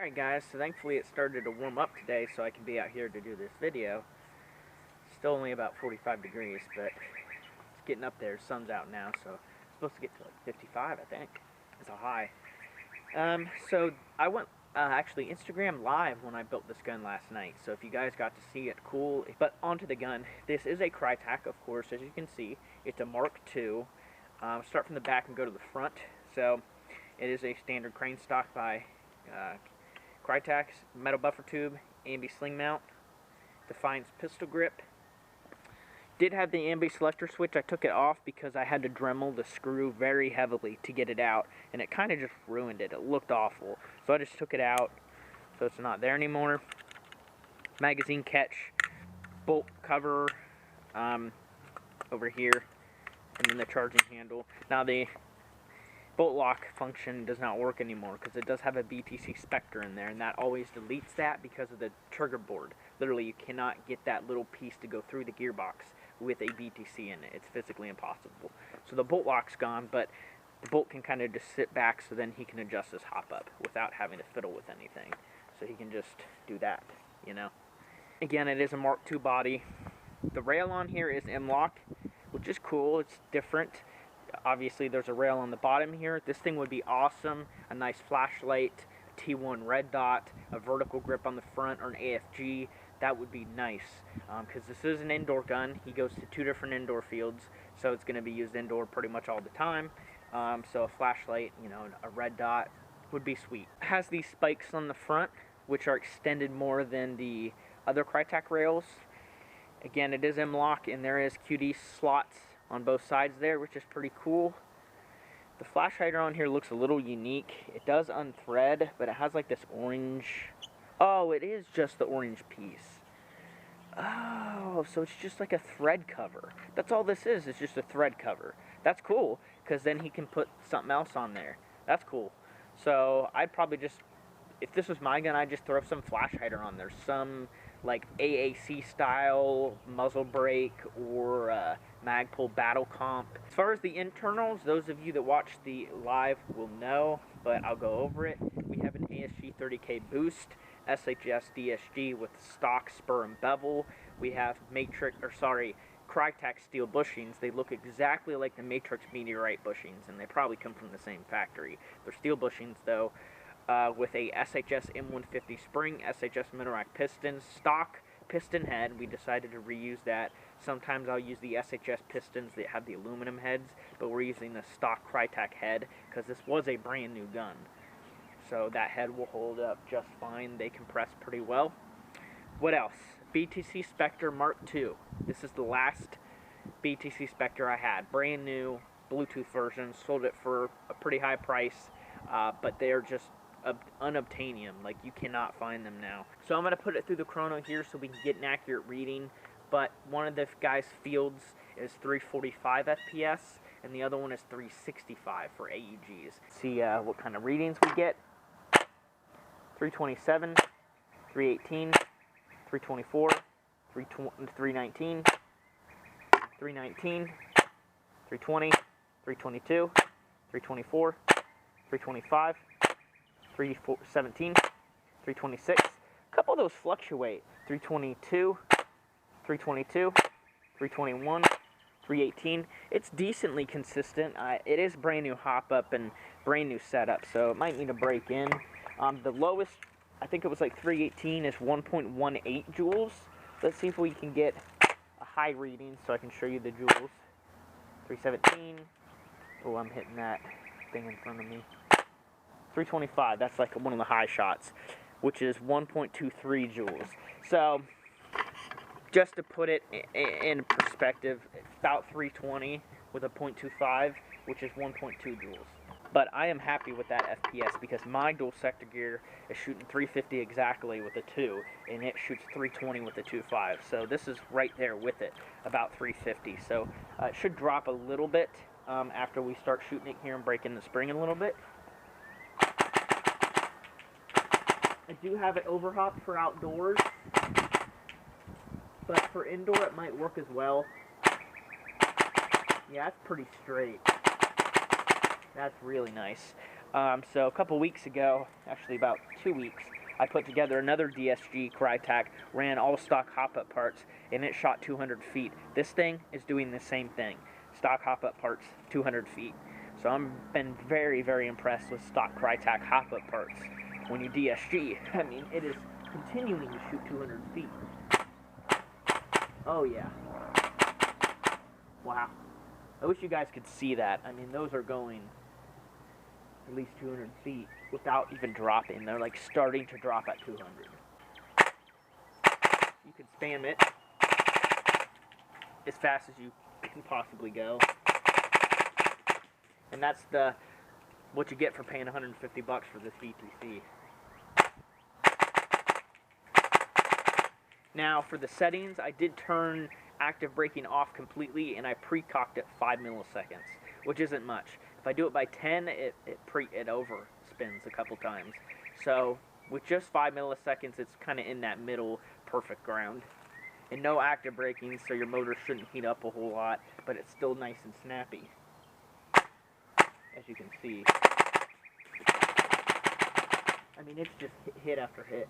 Alright guys, so thankfully it started to warm up today so I can be out here to do this video. Still only about 45 degrees, but it's getting up there. Sun's out now, so it's supposed to get to like 55, I think. It's a high. So I went actually Instagram live when I built this gun last night, so if you guys got to see it, cool. But onto the gun. This is a KRYTAC, of course, as you can see. It's a Mark II. Start from the back and go to the front. So it is a standard crane stock by KRYTAC, metal buffer tube, ambi sling mount, Defiance pistol grip. Did have the ambi selector switch. I took it off because I had to Dremel the screw very heavily to get it out, and it kind of just ruined it. It looked awful, so I just took it out, so it's not there anymore. Magazine catch, bolt cover over here, and then the charging handle. Now the bolt lock function does not work anymore because it does have a BTC Spectre in there, and that always deletes that because of the trigger board. Literally, you cannot get that little piece to go through the gearbox with a BTC in it. It's physically impossible. So the bolt lock's gone, but the bolt can kind of just sit back, so then he can adjust his hop up without having to fiddle with anything. So he can just do that, you know. Again, it is a Mark II body. The rail on here is M-LOK, which is cool. It's different. Obviously, there's a rail on the bottom here. This thing would be awesome. A nice flashlight, a T1 red dot, a vertical grip on the front, or an AFG. That would be nice, because this is an indoor gun. He goes to 2 different indoor fields, so it's going to be used indoor pretty much all the time. So a flashlight, you know, a red dot would be sweet. It has these spikes on the front, which are extended more than the other KRYTAC rails. Again, it is M-LOK, and there is QD slots on both sides there, which is pretty cool. The flash hider on here looks a little unique. It does unthread, but it has like this orange. Oh, it is just the orange piece. Oh, so it's just like a thread cover. That's all this is just a thread cover. That's cool, because then he can put something else on there. That's cool. So I'd probably just, if this was my gun, I'd just throw some flash hider on there. Some like AAC style muzzle brake or Magpul battle comp. As far as the internals, those of you that watch the live will know, but I'll go over it. We have an ASG 30K boost, SHS DSG with stock spur and bevel. We have KRYTAC steel bushings. They look exactly like the Matrix Meteorite bushings, and they probably come from the same factory. They're steel bushings though. With a SHS M150 spring, SHS Minorak pistons, stock piston head. We decided to reuse that. Sometimes I'll use the SHS pistons that have the aluminum heads, but we're using the stock KRYTAC head because this was a brand new gun. So that head will hold up just fine. They compress pretty well. What else? BTC Spectre Mark II. This is the last BTC Spectre I had. Brand new Bluetooth version. Sold it for a pretty high price, but they're just unobtainium. Like, you cannot find them now. So I'm going to put it through the chrono here so we can get an accurate reading. But one of the guy's fields is 345 FPS, and the other one is 365 for AEGs. See what kind of readings we get. 327, 318, 324, 319, 319, 320, 322, 324, 325, 317, 326. A couple of those fluctuate. 322, 322, 321, 318. It's decently consistent. It is brand new hop up and brand new setup, so it might need a break in. The lowest, I think it was like 318, is 1.18 joules. Let's see if we can get a high reading so I can show you the joules. 317. Oh, I'm hitting that thing in front of me. 325, that's like one of the high shots, which is 1.23 joules. So, just to put it in perspective, about 320 with a 0.25, which is 1.2 joules. But I am happy with that FPS because my dual sector gear is shooting 350 exactly with a 2, and it shoots 320 with a 2.5. So this is right there with it, about 350. So it should drop a little bit after we start shooting it here and breaking the spring a little bit. I do have it overhopped for outdoors, but for indoor it might work as well. Yeah, it's pretty straight. That's really nice. So a couple weeks ago, actually about 2 weeks, I put together another DSG KRYTAC, ran all stock hop-up parts, and it shot 200 feet. This thing is doing the same thing. Stock hop-up parts, 200 feet. So I've been very, very impressed with stock KRYTAC hop-up parts. When you DSG, I mean, it is continuing to shoot 200 feet. Oh yeah. Wow. I wish you guys could see that. I mean, those are going at least 200 feet without even dropping. They're like starting to drop at 200. You can spam it as fast as you can possibly go. And that's what you get for paying 150 bucks for this BTC. Now for the settings, I did turn active braking off completely, and I pre-cocked at 5 milliseconds, which isn't much. If I do it by 10, it over spins a couple times. So with just 5 milliseconds, it's kind of in that middle perfect ground. And no active braking, so your motor shouldn't heat up a whole lot, but it's still nice and snappy, as you can see. I mean, it's just hit after hit.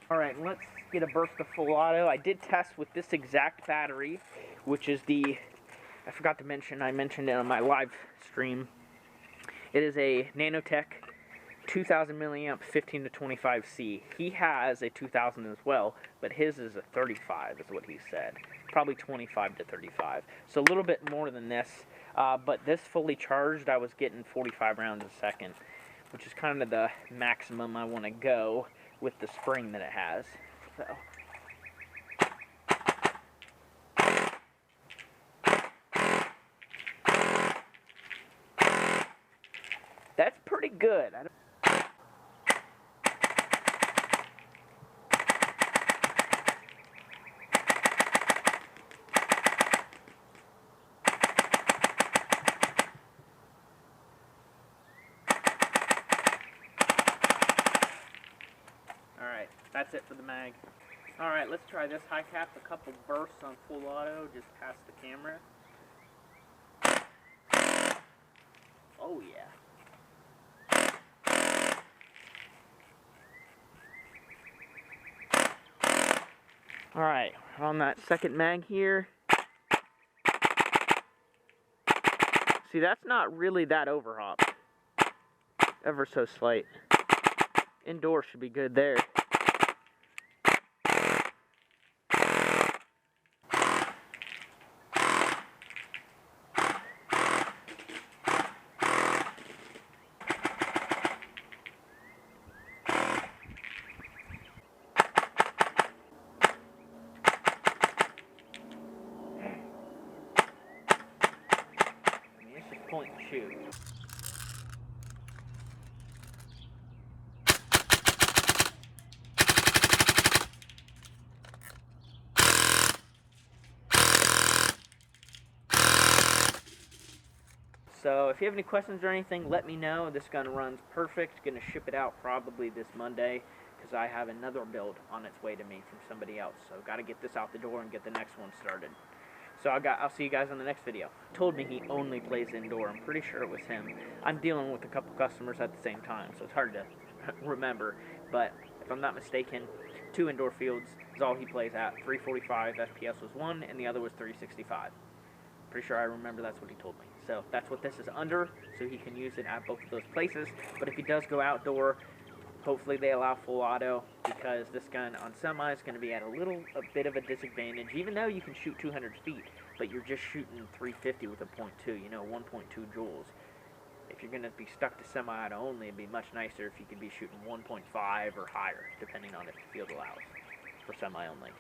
Alright, let's get a burst of full auto. I did test with this exact battery, which is I forgot to mention, I mentioned it on my live stream. It is a Nanotech 2000 milliamp 15 to 25C. He has a 2000 as well, but his is a 35 is what he said. Probably 25 to 35. So a little bit more than this, but this fully charged, I was getting 45 rounds a second, which is kind of the maximum I want to go with the spring that it has. So that's pretty good. Alright, that's it for the mag. Alright, let's try this high cap. A couple bursts on full auto, just past the camera. Oh yeah. Alright, on that second mag here. See, that's not really that overhop. Ever so slight. Indoor should be good there. It's just point and shoot. So if you have any questions or anything, let me know. This gun runs perfect. Gonna ship it out probably this Monday, because I have another build on its way to me from somebody else. So got to get this out the door and get the next one started. So I'll see you guys on the next video. Told me he only plays indoor. I'm pretty sure it was him. I'm dealing with a couple customers at the same time, so it's hard to remember. But if I'm not mistaken, 2 indoor fields is all he plays at. 345 FPS was one, and the other was 365. Pretty sure I remember that's what he told me. So that's what this is under, so he can use it at both of those places. But if he does go outdoor, hopefully they allow full auto, because this gun on semi is going to be at a bit of a disadvantage, even though you can shoot 200 feet, but you're just shooting 350 with a .2, you know, 1.2 joules. If you're going to be stuck to semi-auto only, it'd be much nicer if you could be shooting 1.5 or higher, depending on if the field allows, for semi only.